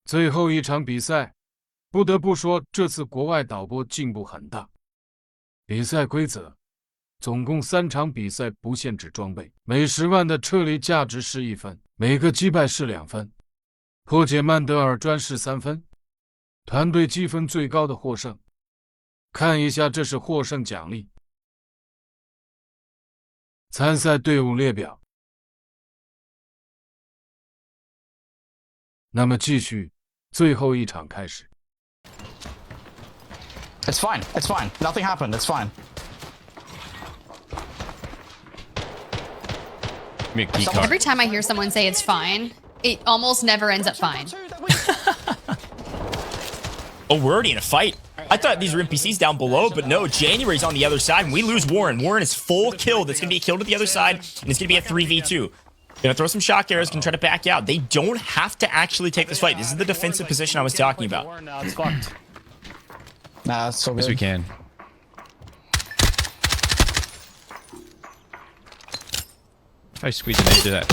最后一场比赛，不得不说这次国外导播进步很大。比赛规则：总共3场比赛，不限制装备，每10万的撤离价值是1分，每个击败是2分，破解曼德尔砖是3分，团队积分最高的获胜。看一下，这是获胜奖励。参赛队伍列表。那么继续，最后一场开始。It's fine. It's fine. Nothing happened. It's fine. Every time I hear someone say it's fine, it almost never ends up fine. Oh, we're already in a fight. I thought these were NPCs down below, but no, January's on the other side, and we lose Warren. Warren is full killed. It's going to be a kill to the other side, and it's going to be a 3v2. Gonna throw some shock arrows, gonna try to back out. They don't have to actually take this fight. This is the defensive position I was talking about. It's fucked. Nah, it's so good. Yes, we can. I squeeze it into that.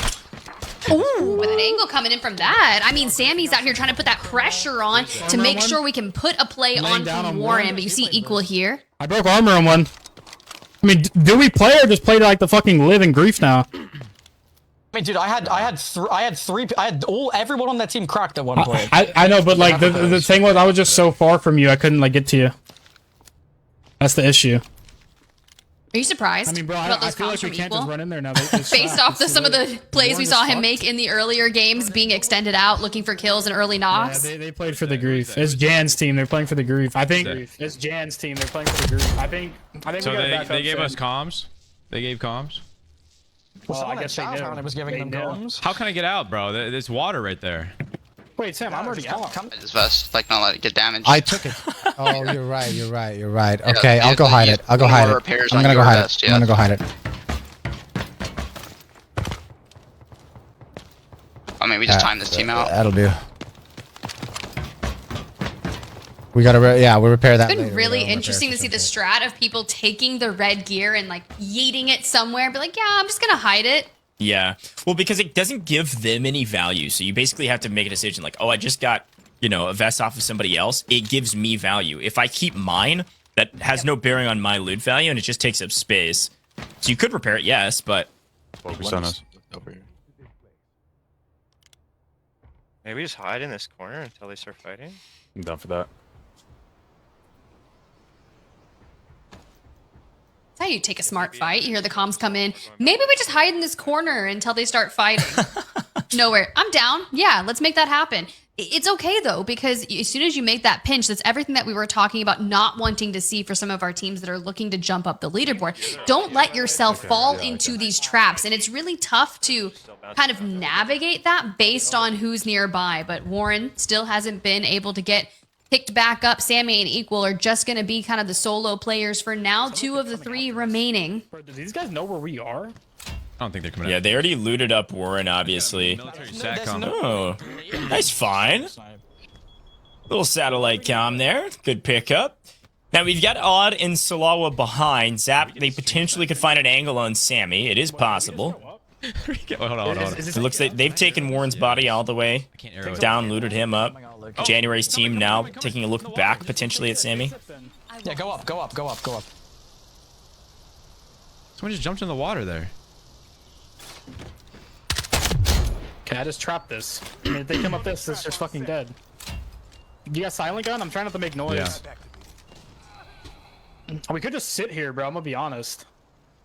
Ooh, with an angle coming in from that. I mean, Sammy's out here trying to put that pressure on to make sure we can put a play on from Warren, but you see equal here. I broke armor on one. I mean, do we play or just play like the fucking live in grief now? I mean, dude, I had everyone on that team cracked at one point. I know, but like the thing was, I was just so far from you, I couldn't like get to you. That's the issue. Are you surprised? I mean, bro, about I those feel like comms we from can't equal? just run in there now. Based off some of the plays we saw him make in the earlier games, being extended out, looking for kills and early knocks. Yeah, they played for the grief. It's Jan's team. They're playing for the grief. I think it's Jan's team. They're playing for the grief. I think. So they gave us comms. They gave comms. Well, I guess they apparently was giving them comms. How can I get out, bro? There's water right there. Wait, Sam, I'm already out. His vest, like, not let it get damaged. I took it. Oh, you're right. You're right. You're right. Okay, I'll go hide it. I'll go hide it. I'm gonna go hide it. I'm gonna go hide it. I mean, we just time this team out. That'll do. We gotta, we'll repair that. It's been later. really interesting to see the strat of people taking the red gear and like yeeting it somewhere, be like, yeah, I'm just gonna hide it. Yeah, well, because it doesn't give them any value. So you basically have to make a decision like, oh, I just got, you know, a vest off of somebody else. It gives me value. If I keep mine, that has no bearing on my loot value, and it just takes up space. So you could repair it, yes, but... Focus on us. Maybe just hide in this corner until they start fighting. I'm down for that. That's how you take a smart fight. You hear the comms come in. Maybe we just hide in this corner until they start fighting. Nowhere. I'm down. Yeah, let's make that happen. It's okay, though, because as soon as you make that pinch, that's everything that we were talking about not wanting to see for some of our teams that are looking to jump up the leaderboard. Don't let yourself fall into these traps. And it's really tough to kind of navigate that based on who's nearby. But Warren still hasn't been able to get picked back up. Sammy and Equal are just going to be kind of the solo players for now. 2 of the 3 remaining. Bro, do these guys know where we are? I don't think they're coming out. Yeah, they already looted up Warren, obviously. Oh, nice find. Little satellite comm there. Good pickup. Now, we've got Odd and Salawa behind. Zap, they potentially could find an angle on Sammy. It is possible. Hold on. It looks like they've taken Warren's body all the way down, looted him up. January's team now taking a look back potentially at Sammy. Yeah, go up. Someone just jumped in the water there. Okay, I just trapped this. I mean, if they come up this, it's just fucking dead. You got silent gun? I'm trying not to make noise. Yeah. We could just sit here, bro. I'm gonna be honest.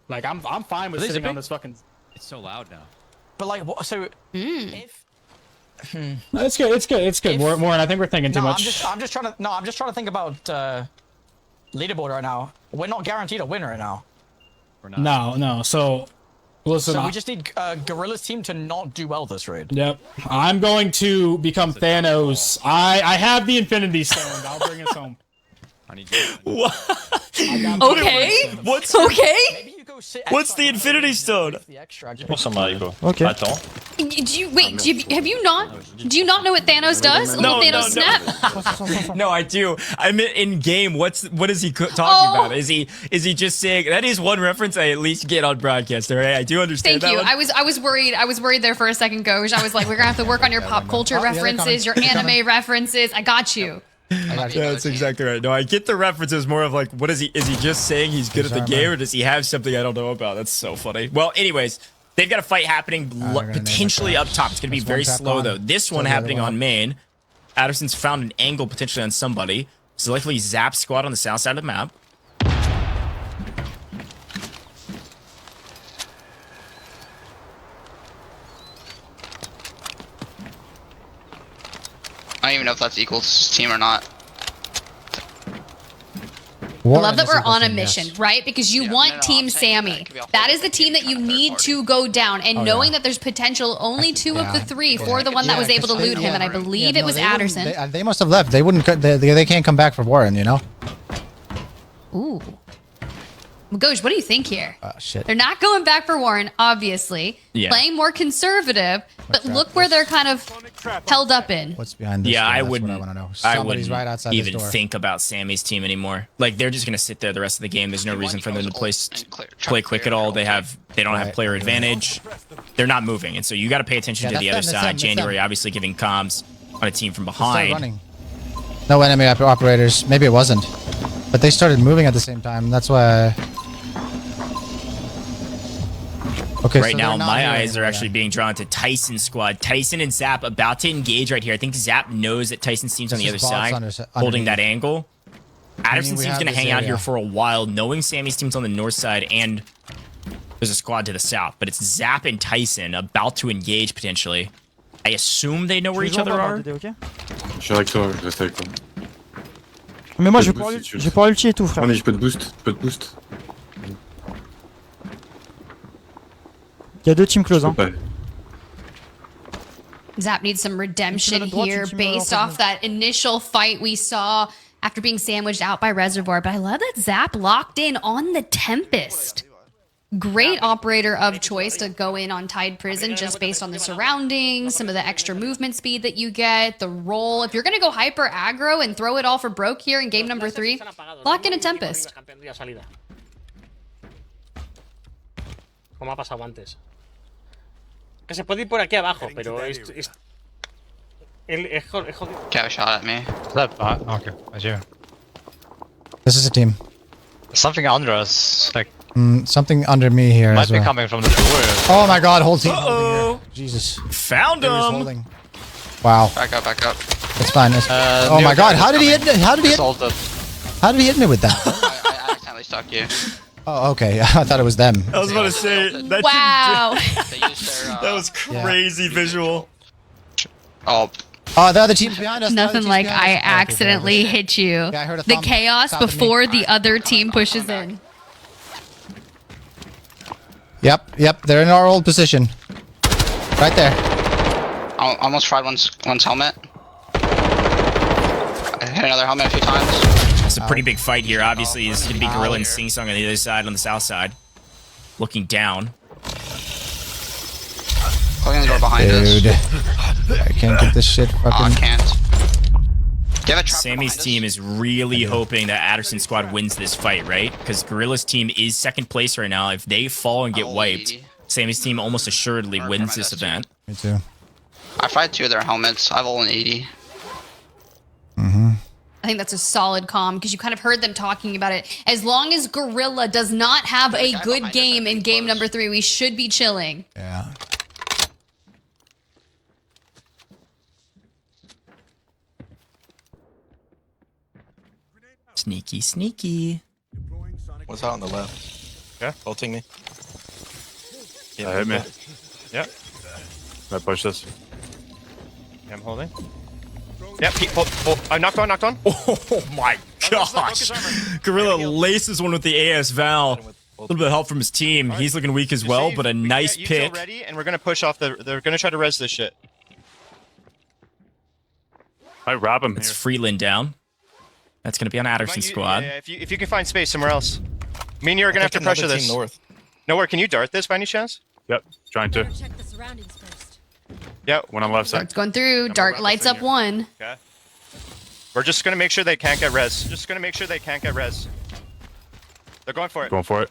Like, I'm fine with sitting on this fucking... It's so loud now. But like, what? So if No, it's good. Warren, I think we're thinking too much. I'm just trying to think about leaderboard right now. We're not guaranteed a win right now. We're not. No. So, listen. So we just need Gorilla's team to not do well this raid. Yep. I'm going to become Thanos. I have the Infinity Stone. I'll bring us home. I need you. What? Okay. What's okay? Maybe you go What's the Infinity Stone? Ok. Do you wait? Have you not? Do you not know what Thanos does? A little Thanos snap. No, I do. I meant in game. What is he talking about? Is he just saying that is one reference I at least get on broadcast? All right, I do understand. Thank you. One. I was worried there for a second, Goj. I was like, we're gonna have to work on your pop culture references, your anime references. I got you. Yeah, that's exactly right. No, I get the references more of like, what is he just saying he's good at the game, or does he have something I don't know about? That's so funny. Well, anyways, they've got a fight happening potentially up top. It's going to be very slow, though. This one happening on main. Addison's found an angle potentially on somebody. So likely Zap squad on the south side of the map. I don't even know if that's Eagles' team or not. I love that we're on a mission, right? Because you want Team Sammy. That is the team that you need to go down. And knowing that there's potential only 2 of the 3 for the one that was able to loot him, and I believe it was Adderson. They must have left. They wouldn't. They can't come back for Warren, you know. Ooh. Goj, what do you think here? Oh, shit. They're not going back for Warren, obviously. Yeah. Playing more conservative, but look where they're kind of held up in. What's behind this door? I That's wouldn't. what I want to know. I Somebody's wouldn't right outside even this door. think about Sammy's team anymore. Like they're just gonna sit there the rest of the game. There's no reason for them to play quick at all. They don't have player advantage. They're not moving, and so you got to pay attention to the other side. January obviously giving comms on a team from behind. Running. No enemy operators. Maybe it wasn't, but they started moving at the same time. That's why. Okay, right so now, my here eyes are anymore, actually being drawn to Tyson's squad. Tyson and Zap about to engage right here. I think Zap knows that Tyson's team's on the other side, holding that angle. Adderson's team's going to hang out here for a while, knowing Sammy's team's on the north side, and there's a squad to the south. But it's Zap and Tyson about to engage, potentially. I assume they know where each other are. Je suis avec toi, je reste avec toi. Mais moi, je vais pas ulti et tout, frère. Ah, mais je peux te boost, Il y a 2 teams close, hein. Zap needs some redemption here based off that initial fight we saw after being sandwiched out by Reservoir. But I love that Zap locked in on the Tempest. Great operator of choice to go in on Tide Prison just based on the surroundings, some of the extra movement speed that you get, the roll. If you're going to go hyper aggro and throw it all for broke here in game number 3, lock in a Tempest. Como ha pasado antes. Que se puede ir por aquí abajo, pero es jodido. Got a shot at me. Okay, I do. This is a team. Something under us, like something under me here. might as be well. coming from the door. Oh my God, whole team holding here. Jesus. Found him. Wow. Back up. That's fine. Oh my God, how did he hit? How did he hit me with that? I accidentally stuck you. Oh, okay. I thought it was them. I was about to say that. Wow. That was crazy visual. Oh, the other team's behind us. Nothing like I accidentally hit you. Yeah, I heard a The thump chaos stopping before me. the other team pushes in. Yep. They're in our old position. Right there. I almost fried one's helmet. I hit another helmet a few times. It's a pretty big fight here. Obviously, it's going to be Gorilla and Sing Song on the other side, on the south side. Looking down. Closing the door behind Dude. us. I can't get this shit fucking... I can't. Sammy's team is really hoping that Adderson's squad wins this fight, right? Because Gorilla's team is second place right now. If they fall and get wiped, Sammy's team almost assuredly wins this event. Me too. I fried 2 of their helmets. I've all an 80. I think that's a solid comm because you kind of heard them talking about it. As long as Gorilla does not have a good game in game number 3, we should be chilling. Yeah. Sneaky. What's out on the left? Yeah, ulting me. Yeah, hit me. Yeah. I push this. Yeah, I'm holding. Yeah, I knocked on. Oh my gosh. Gorilla laces one with the AS Val. A little bit of help from his team. He's looking weak as well, but a nice pick. Ready, and we're gonna push off the. They're gonna try to res this shit. I wrap him. It's Freeland down. That's gonna be on Adderson's squad. Yeah, if you can find space somewhere else. Me and you are gonna have to pressure this. North. Nowhere, can you dart this by any chance? Yep, trying to. Check the surroundings first. Yeah. One on left side. Dart's going through. Dart lights up one. Okay. We're just gonna make sure they can't get res. Just gonna make sure they can't get res. They're going for it. Going for it.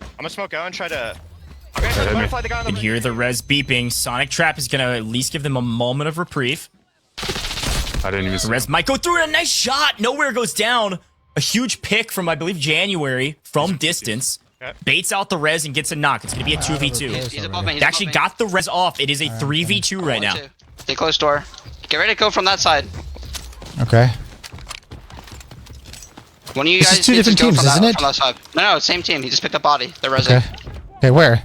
I'm gonna smoke out and try to. I'm gonna butterfly the guy on the You can hear the res beeping. Sonic Trap is gonna at least give them a moment of reprieve. I didn't even see. Res might go through it. A nice shot. Nowhere goes down. A huge pick from, I believe, January from distance. Baits out the res and gets a knock. It's going to be a 2v2. He's above me. They actually got the res off. It is a 3v2 right now. Stay close door. Get ready to go from that side. Okay. One of you This guys is two needs to different go teams, from isn't that, it? from that side. No, same team. He just picked up body. They're resing. Okay. Okay, where?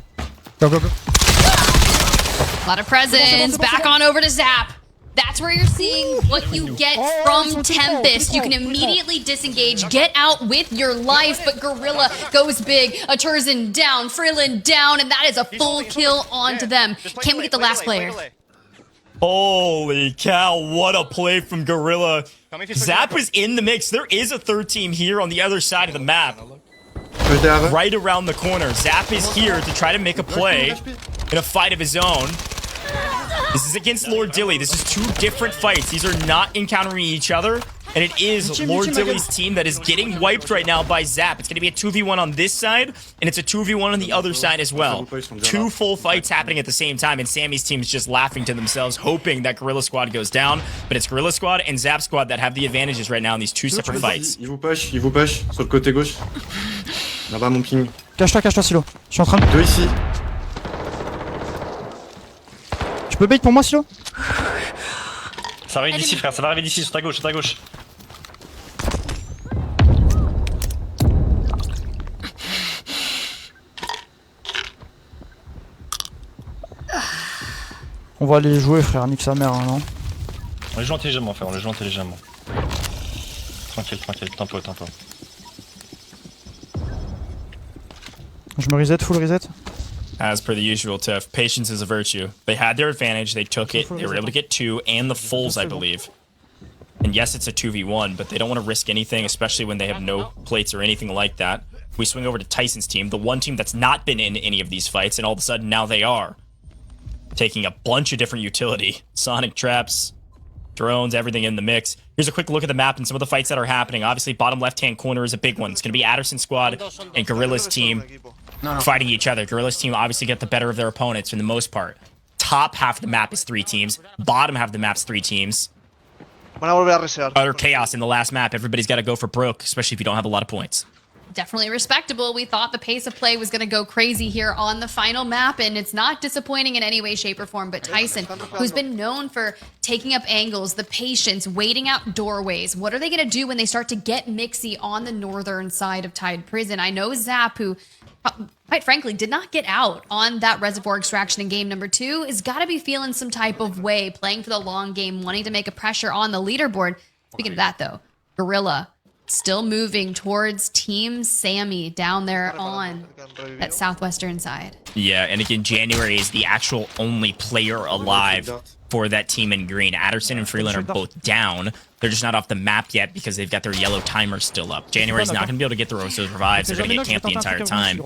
Go, go, go. A lot of presence. Back on over to Zap. That's where you're seeing what you get from Tempest. You can immediately disengage, get out with your life, but Gorilla goes big. A Turzin down, Frillin down, and that is a full kill onto them. Can we get the last player? Holy cow, what a play from Gorilla. Zap is in the mix. There is a third team here on the other side of the map. Right around the corner. Zap is here to try to make a play in a fight of his own. This is against Lord Dilly. This is two different fights. These are not encountering each other. And it is Lord Dilly's team that is getting wiped right now by Zap. It's going to be a 2v1 on this side, and it's a 2v1 on the other side as well. Two full fights happening at the same time, and Sammy's team is just laughing to themselves, hoping that Gorilla Squad goes down. But it's Gorilla Squad and Zap Squad that have the advantages right now in these two separate fights. Il vous push, sur le côté gauche. Là-bas, mon ping. Cache-toi, Silo. Je suis en train de... Deux ici. Tu peux bait pour moi, Silo? Ça va arriver d'ici, frère, ça va arriver d'ici, sur ta gauche, sur ta gauche. On va aller jouer, frère, nique sa mère, hein, non? On les joue intelligemment, frère, on les joue intelligemment. Tranquille, tranquille, tempo, tempo. Je me reset, full reset. As per the usual, Tiff, patience is a virtue. They had their advantage, they took it, they were able to get two, and the fulls, I believe. And yes, it's a 2v1, but they don't want to risk anything, especially when they have no plates or anything like that. We swing over to Tyson's team, the one team that's not been in any of these fights, and all of a sudden now they are. Taking a bunch of different utility. Sonic traps, drones, everything in the mix. Here's a quick look at the map and some of the fights that are happening. Obviously, bottom left-hand corner is a big one. It's going to be Adderson's squad and Gorilla's team fighting each other. Gorilla's team obviously get the better of their opponents for the most part. Top half of the map is 3 teams. Bottom half of the map's 3 teams. Utter chaos in the last map. Everybody's got to go for broke, especially if you don't have a lot of points. Definitely respectable. We thought the pace of play was going to go crazy here on the final map, and it's not disappointing in any way, shape, or form. But Tyson, who's been known for taking up angles, the patience, waiting out doorways, what are they going to do when they start to get mixy on the northern side of Tide Prison? I know Zap, who, quite frankly, did not get out on that reservoir extraction in game number 2, is got to be feeling some type of way, playing for the long game, wanting to make a pressure on the leaderboard. Speaking of that, though, Gorilla still moving towards Team Sammy down there on that southwestern side. Yeah, and again, January is the actual only player alive for that team in green. Adderson and Freeland are both down. They're just not off the map yet because they've got their yellow timers still up. January's not going to be able to get those revives. They're going to get camped the entire time.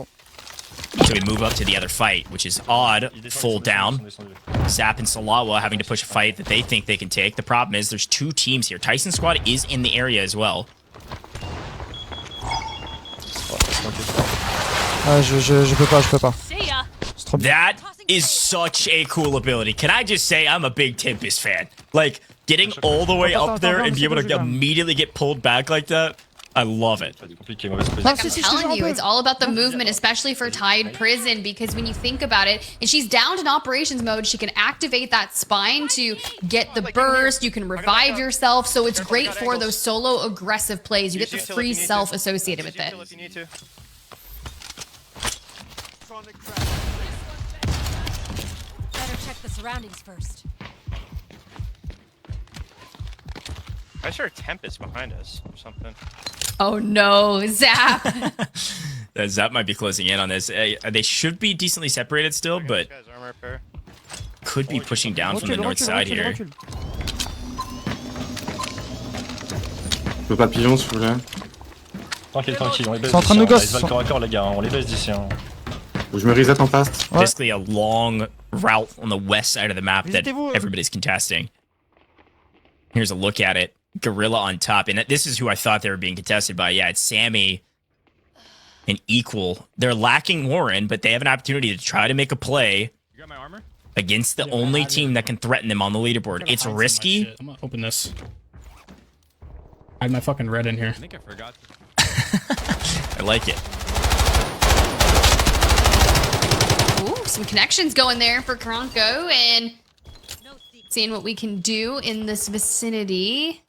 So we move up to the other fight, which is odd. Full down. Zap and Salawa having to push a fight that they think they can take. The problem is there's 2 teams here. Tyson squad is in the area as well. Je peux pas. That is such a cool ability. Can I just say I'm a big Tempest fan? Like, getting all the way up there and be able to immediately get pulled back like that, I love it. Like I'm telling you, it's all about the movement, especially for Tide Prison, because when you think about it, and she's down in operations mode, she can activate that spine to get the burst, you can revive yourself, so it's great for those solo aggressive plays. You get the free self associated with it. Better check the surroundings first. I sure Tempest behind us or something. Oh no, Zap! Zap might be closing in on this. They should be decently separated still, but could be pushing down from the north side here. Je peux pas pigeon, s'il vous plaît. Tranquille, tranquille, on les baisse Ils sont en train de nous d'ici, ghost. Ils se valent corps à corps, les gars, on les baisse d'ici. Faut que je me reset en fast. Ouais. Basically a long route on the west side of the map that Visitez-vous. everybody's contesting. Here's a look at it. Gorilla on top. And this is who I thought they were being contested by. Yeah, it's Sammy and Equal. They're lacking Warren, but they have an opportunity to try to make a play You got my armor? against the only team that can threaten them on the leaderboard. It's risky. I'm gonna open this. I have my fucking red in here. I think I forgot. To... I like it. Ooh, some connections going there for Kronko and seeing what we can do in this vicinity.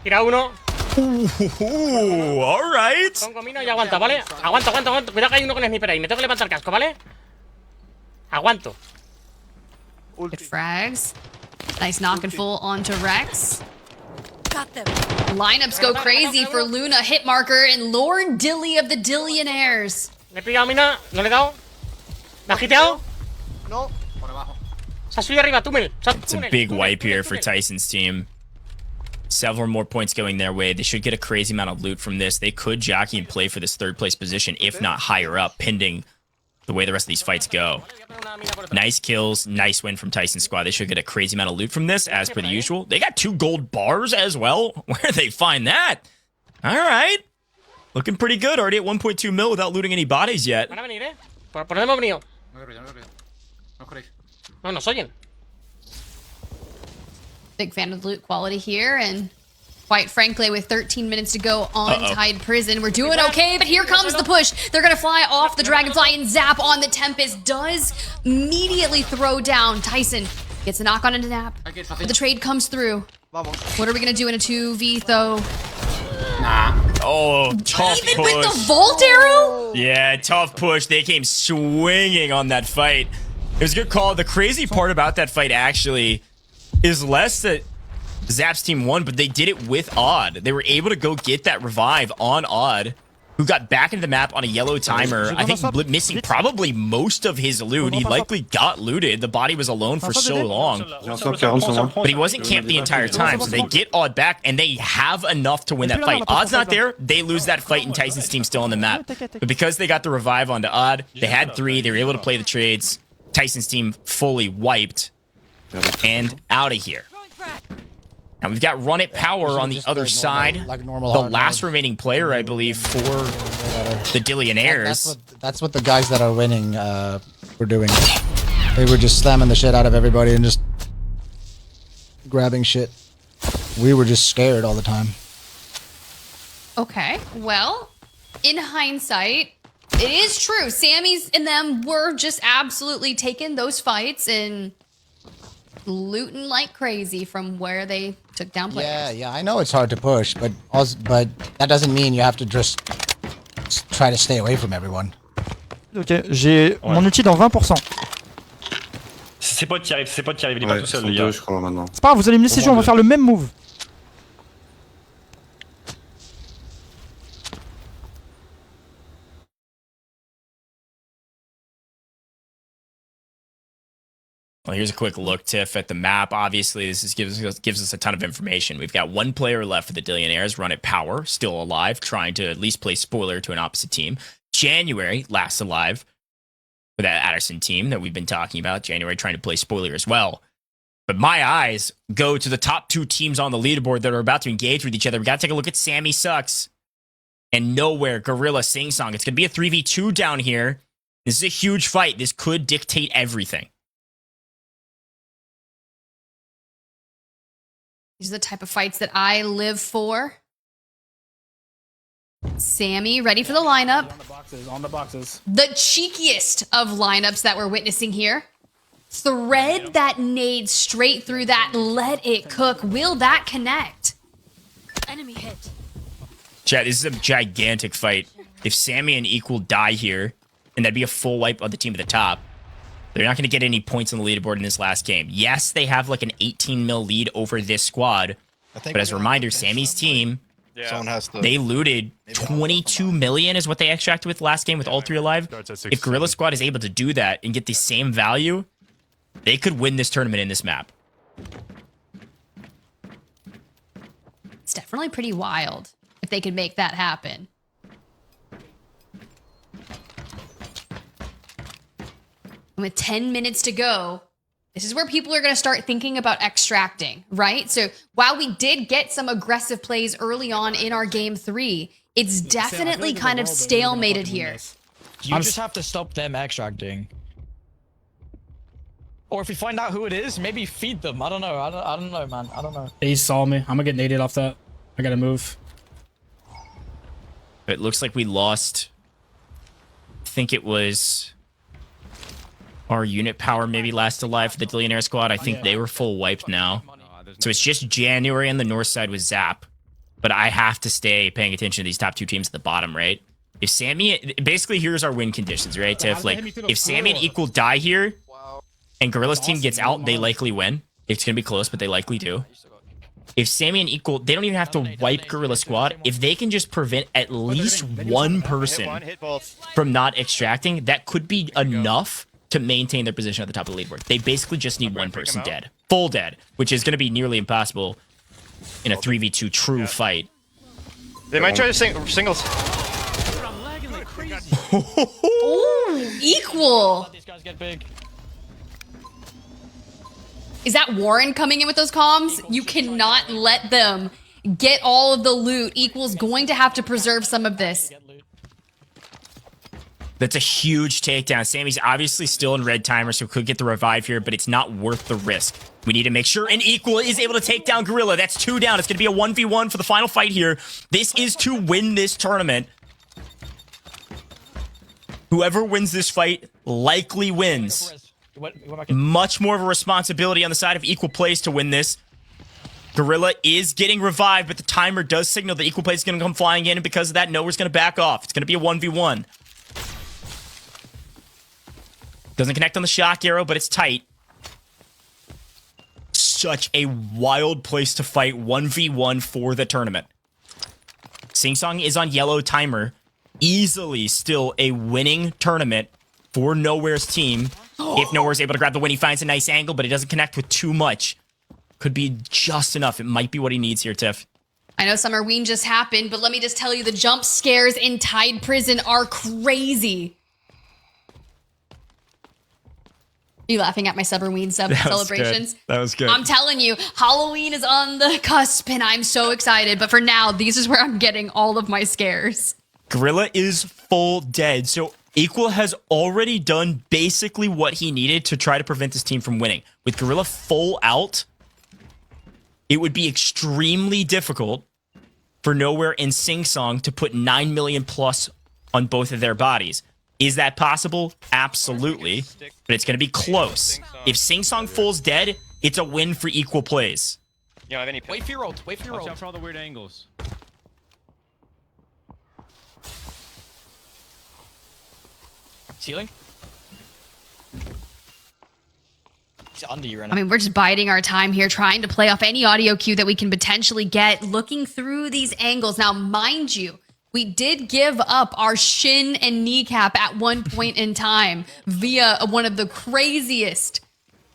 Tira uno. Ooh, all right. Con comino y aguanta, ¿vale? Aguanto. Cuidado que hay uno con sniper ahí. Me tengo que levantar casco, ¿vale? Aguanto. Good frags. Nice knock and full onto Rex. Got them. Lineups go crazy for Luna, Hitmarker, and Lord Dilly of the Dillionaires. Le he pillado mina, no le he dado. ¿Me ha hiteado? No, por abajo. Se ha subido arriba, túnel. It's a big wipe here for Tyson's team. Several more points going their way. They should get a crazy amount of loot from this. They could jockey and play for this third place position, if not higher up, pending the way the rest of these fights go. Nice kills, nice win from Tyson's squad. They should get a crazy amount of loot from this, as per the usual. They got 2 gold bars as well. Where'd they find that? All right. Looking pretty good. Already at 1.2 mil without looting any bodies yet. Van a venir, ¿Por dónde hemos venido? No nos oyen. Big fan of the loot quality here, and quite frankly, with 13 minutes to go on Tide Prison, we're doing okay, but here comes the push. They're gonna fly off the Dragonfly, and Zap on the Tempest does immediately throw down. Tyson gets a knock on a nap, but the trade comes through. What are we gonna do in a 2v though? Oh, tough Even push. with the Volt Arrow? Yeah, tough push. They came swinging on that fight. It was a good call. The crazy part about that fight, actually, is less that Zap's team won, but they did it with Odd. They were able to go get that revive on Odd, who got back into the map on a yellow timer. I think missing probably most of his loot. He likely got looted. The body was alone for so long. But he wasn't camped the entire time, so they get Odd back, and they have enough to win that fight. Odd's not there. They lose that fight, and Tyson's team still on the map. But because they got the revive onto Odd, they had 3. They were able to play the trades. Tyson's team fully wiped and out of here. Now we've got Run It Power on the other side. The last remaining player, I believe, for the Dillionaires. That's what the guys that are winning were doing. They were just slamming the shit out of everybody and just grabbing shit. We were just scared all the time. Okay, well, in hindsight, it is true. Sammy's and them were just absolutely taking those fights and looting like crazy from where they took down players. Yeah, I know it's hard to push, but that doesn't mean you have to just try to stay away from everyone. Ok, j'ai mon ulti dans 20%. C'est ses potes qui arrivent, il est pas tout seul, les gars. C'est pas grave, vous allez me laisser jouer, on va faire le même move. Well, here's a quick look, Tiff, at the map. Obviously, this gives us a ton of information. We've got 1 player left for the Dillionaires, Run It Power, still alive, trying to at least play spoiler to an opposite team. January, last alive for that Addison team that we've been talking about. January trying to play spoiler as well. But my eyes go to the top 2 teams on the leaderboard that are about to engage with each other. We got to take a look at Sammy Sucks and Nowhere, Gorilla, Sing Song. It's going to be a 3v2 down here. This is a huge fight. This could dictate everything. These are the type of fights that I live for. Sammy, ready for the lineup. On the boxes. The cheekiest of lineups that we're witnessing here. Thread that nade straight through that. Let it cook. Will that connect? Enemy hit. Chat, this is a gigantic fight. If Sammy and Equal die here, and that'd be a full wipe on the team at the top, they're not going to get any points on the leaderboard in this last game. Yes, they have like an 18 mil lead over this squad. But as a reminder, Sammy's team, they looted 22 million is what they extracted with last game with all 3 alive. If Gorilla Squad is able to do that and get the same value, they could win this tournament in this map. It's definitely pretty wild if they could make that happen. with 10 minutes to go, this is where people are going to start thinking about extracting, right? So while we did get some aggressive plays early on in our game 3, it's definitely kind of stalemated here. You just have to stop them extracting. Or if we find out who it is, maybe feed them. I don't know. I don't know, man. I don't know. He saw me. I'm gonna get naded off that. I gotta move. It looks like we lost. I think it was our unit power maybe last alive for the Billionaire squad. I think they were full wiped now. So it's just January on the north side with Zap. But I have to stay paying attention to these top 2 teams at the bottom, right? If Sammy, basically here's our win conditions, right, Tiff? Like, if Sammy and Equal die here, and Gorilla's team gets out, they likely win. It's going to be close, but they likely do. If Sammy and Equal, they don't even have to wipe Gorilla Squad. If they can just prevent at least one person from not extracting, that could be enough to maintain their position at the top of the leaderboard. They basically just need one person dead. Full dead, which is going to be nearly impossible in a 3v2 true fight. They might try to singles. Ooh, Equal. These guys get big. Is that Warren coming in with those comms? You cannot let them get all of the loot. Equal's going to have to preserve some of this. That's a huge takedown. Sammy's obviously still in red timer, so could get the revive here, but it's not worth the risk. We need to make sure an Equal is able to take down Gorilla. That's 2 down. It's going to be a 1v1 for the final fight here. This is to win this tournament. Whoever wins this fight likely wins. Much more of a responsibility on the side of Equal Plays to win this. Gorilla is getting revived, but the timer does signal that Equal Plays is going to come flying in, and because of that, Nowhere's going to back off. It's going to be a 1v1. Doesn't connect on the shock arrow, but it's tight. Such a wild place to fight 1v1 for the tournament. Sing Song is on yellow timer. Easily still a winning tournament for Nowhere's team. If Nowhere's able to grab the win, he finds a nice angle, but it doesn't connect with too much. Could be just enough. It might be what he needs here, Tiff. I know Summerween just happened, but let me just tell you, the jump scares in Tide Prison are crazy. Are you laughing at my Summerween celebrations? Good. That was good. I'm telling you, Halloween is on the cusp, and I'm so excited. But for now, this is where I'm getting all of my scares. Gorilla is full dead, so Equal has already done basically what he needed to try to prevent this team from winning. With Gorilla full out, it would be extremely difficult for Nowhere and Sing Song to put 9 million plus on both of their bodies. Is that possible? Absolutely, but it's going to be close. If Sing Song full's dead, it's a win for Equal Plays. You don't have any. Wait for your ult. Wait for your ult. Watch out for all the weird angles. Ceiling? He's under you right now. I mean, we're just biding our time here, trying to play off any audio cue that we can potentially get, looking through these angles. Now, mind you, we did give up our shin and kneecap at one point in time via one of the craziest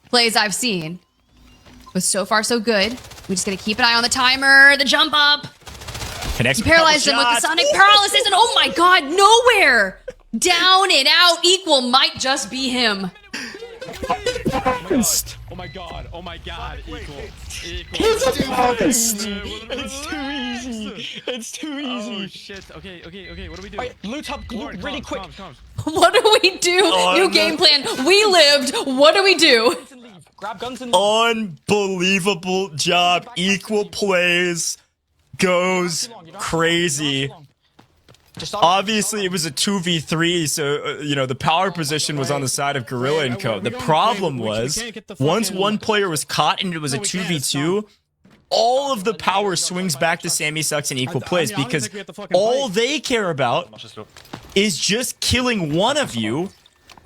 plays I've seen. But so far, so good. We're just going to keep an eye on the timer, the jump up. Connects He paralyzed him with the sonic paralysis, and oh my god, Nowhere! Down and out, Equal might just be him. Oh my god, oh my god, Equal. It's too easy. It's too easy. Oh shit, okay, what do we do? Right, loot up really quick. What do we do? New game plan. We lived. What do we do? Grab guns and leave. Unbelievable job. Equal Plays goes crazy. Obviously, it was a 2v3, so, the power position was on the side of Gorilla and Co. The problem was, once one player was caught and it was a 2v2, all of the power swings back to Sammy Sucks and Equal Plays, because all they care about is just killing one of you,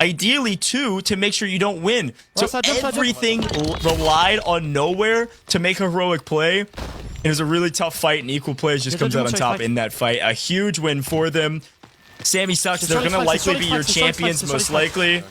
ideally 2, to make sure you don't win. So everything relied on Nowhere to make a heroic play. It was a really tough fight, and Equal Plays just comes out on top in that fight. A huge win for them. Sammy Sucks, they're going to likely be your champions, most likely.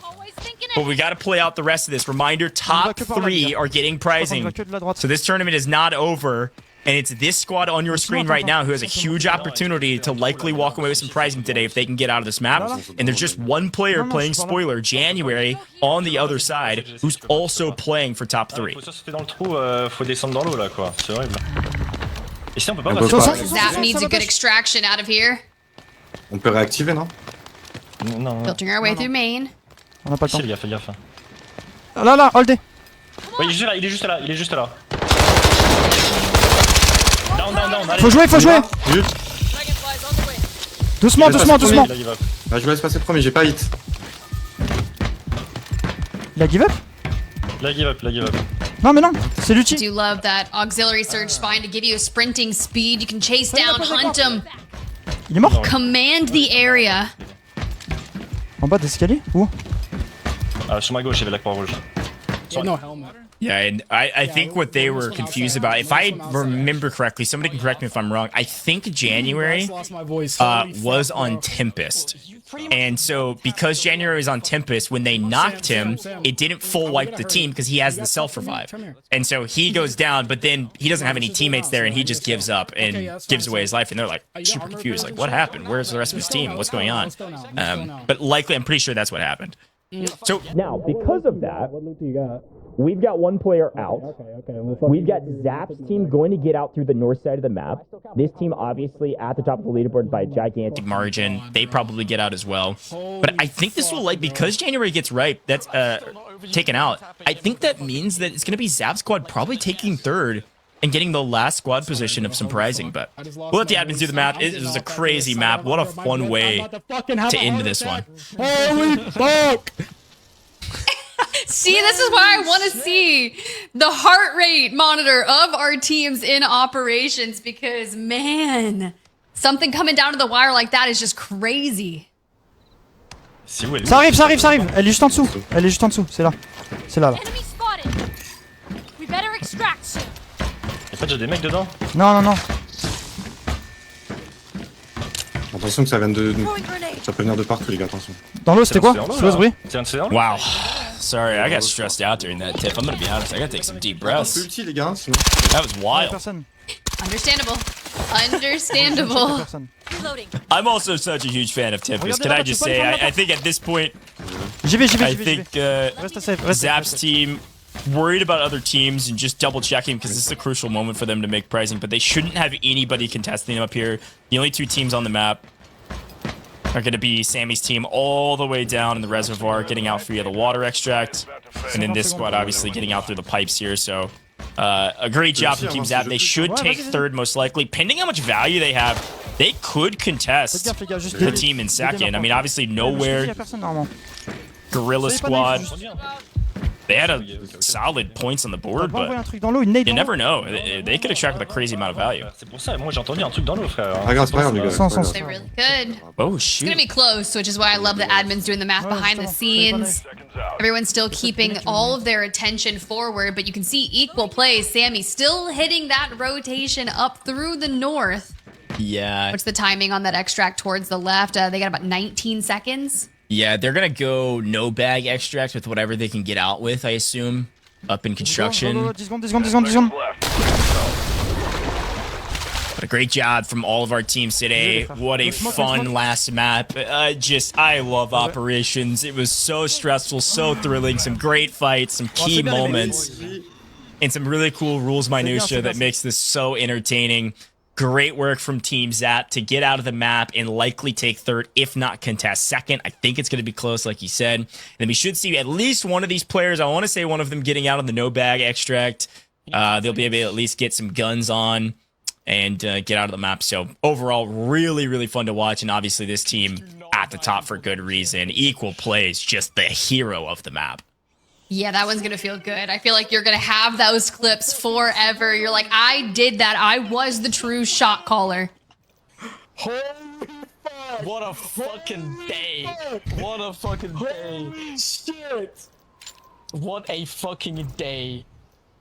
But we got to play out the rest of this. Reminder, top 3 are getting prizing. So this tournament is not over. And it's this squad on your screen right now who has a huge opportunity to likely walk away with some prizing today if they can get out of this map. And there's just one player playing spoiler, January, on the other side, who's also playing for top 3. Zap needs a good extraction out of here. On peut réactiver, non? Non. Filtering our way through main. On n'a pas le temps. Fais gaffe, fais gaffe. Là, hold it. Ouais, il est juste là. Down. Faut jouer. Doucement. Bah, je vous laisse passer premier, j'ai pas hit. Il a give up? La give up. Non, mais non, c'est l'ulti. Do love that auxiliary surge spine to give you a sprinting speed. You can chase down, hunt him, Il est mort? command the area. En bas d'escalier? Où? Sur ma gauche, il y avait la croix rouge. No helmet. Yeah, and I think what they were confused about, if I remember correctly, somebody can correct me if I'm wrong, I think January was on Tempest. And so because January was on Tempest, when they knocked him, it didn't full wipe the team because he has the self-revive. And so he goes down, but then he doesn't have any teammates there and he just gives up and gives away his life. And they're like super confused, like what happened? Where's the rest of his team? What's going on? But likely, I'm pretty sure that's what happened. So now, because of that, What loot do you got? we've got one player out. Okay. We've got Zap's team going to get out through the north side of the map. This team obviously at the top of the leaderboard by a gigantic margin. They probably get out as well. But I think this will, like, because January gets right, that's taken out. I think that means that it's going to be Zap's squad probably taking third and getting the last squad position of some prizing. But we'll let the admins do the map. It was a crazy map. What a fun way to end this one. Holy fuck! See, this is why I want to see the heart rate monitor of our teams in operations because, man, something coming down to the wire like that is just crazy. Ça arrive. Elle est juste en dessous. C'est là. Enemy spotted. We better extract soon. Y'a pas déjà des mecs dedans? Non. Attention que ça vient de. Ça peut venir de partout, les gars, attention. Dans l'eau, c'était quoi? C'est quoi ce bruit? C'est un de ces là? Wow. Sorry, I got stressed out during that tip. I'm going to be honest. I got to take some deep breaths. Ulti, les gars, sinon. That was wild. Personne. Understandable. Personne. Reloading. I'm also such a huge fan of Tempest. Can I just say, I think at this point, J'y vais. I think Zap's team worried about other teams and just double checking because this is a crucial moment for them to make prizing, but they shouldn't have anybody contesting them up here. The only 2 teams on the map are going to be Sammy's team all the way down in the reservoir, getting out via the water extract, and then this squad obviously getting out through the pipes here. So a great job from Team Zap. They should take third most likely. Pending how much value they have, they could contest the team in second. I mean, obviously nowhere. Gorilla squad. They had a solid points on the board, but you never know. They could extract with a crazy amount of value. C'est pour ça, moi j'ai entendu un truc dans l'eau, frère. Ah, grave, c'est pas grave, les gars. They really could. Oh, It's shoot. going to be close, which is why I love the admins doing the math behind the scenes. Everyone's still keeping all of their attention forward, but you can see equal plays. Sammy still hitting that rotation up through the north. Yeah. What's the timing on that extract towards the left? They got about 19 seconds. Yeah, they're going to go no bag extract with whatever they can get out with, I assume, up in construction. 10 secondes. But a great job from all of our teams today. What a fun last map. I love operations. It was so stressful, so thrilling. Some great fights, some key moments, and some really cool rules minutia that makes this so entertaining. Great work from Team Zap to get out of the map and likely take third, if not contest second. I think it's going to be close, like you said. And then we should see at least one of these players. I want to say one of them getting out on the no bag extract. They'll be able to at least get some guns on and get out of the map. So overall, really, really fun to watch. And obviously this team at the top for good reason. Equal plays, just the hero of the map. Yeah, that one's going to feel good. I feel like you're going to have those clips forever. You're like, I did that. I was the true shot caller. Holy fuck! What a fucking day. What a fucking day. Shit! What a fucking day.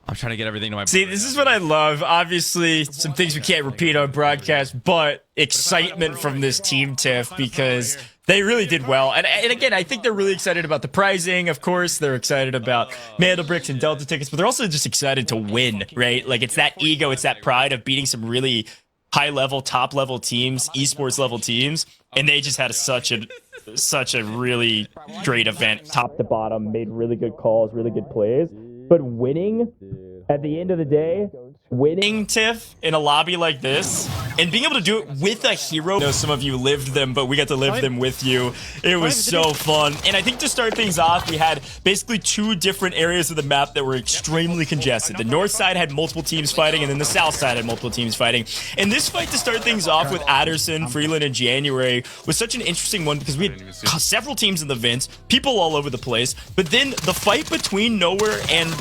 I'm trying to get everything to my. See, this is what I love. Obviously, some things we can't repeat on broadcast, but excitement from this team, Tiff, because They really did well. And again, I think they're really excited about the pricing. Of course, they're excited about Mandel bricks and Delta tickets, but they're also just excited to win, right? Like, it's that ego, it's that pride of beating some really high-level, top-level teams, esports-level teams, and they just had such a really great event, top to bottom, made really good calls, really good plays. But winning, at the end of the day, winning TIFF in a lobby like this and being able to do it with a hero. I know some of you lived them, but we got to live them with you. It was so fun. And I think to start things off, we had basically 2 different areas of the map that were extremely congested. The north side had multiple teams fighting, and then the south side had multiple teams fighting. And this fight to start things off with Adderson, Freeland, and January was such an interesting one because we had several teams in the vents, people all over the place. But then the fight between Nowhere and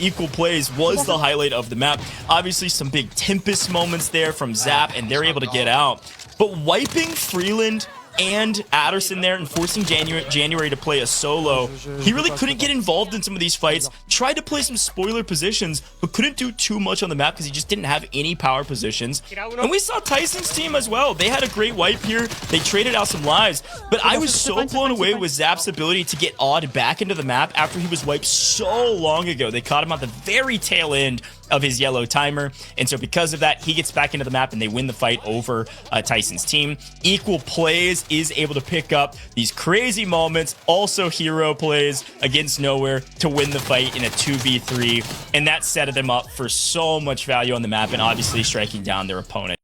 Equal Plays was the highlight of the map. Obviously, some big Tempest moments there from Zap, and they're able to get out. But wiping Freeland and Adderson there and forcing January to play a solo, he really couldn't get involved in some of these fights. Tried to play some spoiler positions, but couldn't do too much on the map because he just didn't have any power positions. And we saw Tyson's team as well. They had a great wipe here. They traded out some lives, but I was so blown away with Zap's ability to get Odd back into the map after he was wiped so long ago. They caught him at the very tail end of his yellow timer, and so because of that, he gets back into the map and they win the fight over Tyson's team. Equal Plays is able to pick up these crazy moments, also hero plays against Nowhere to win the fight in a 2v3, and that set them up for so much value on the map and obviously striking down their opponent.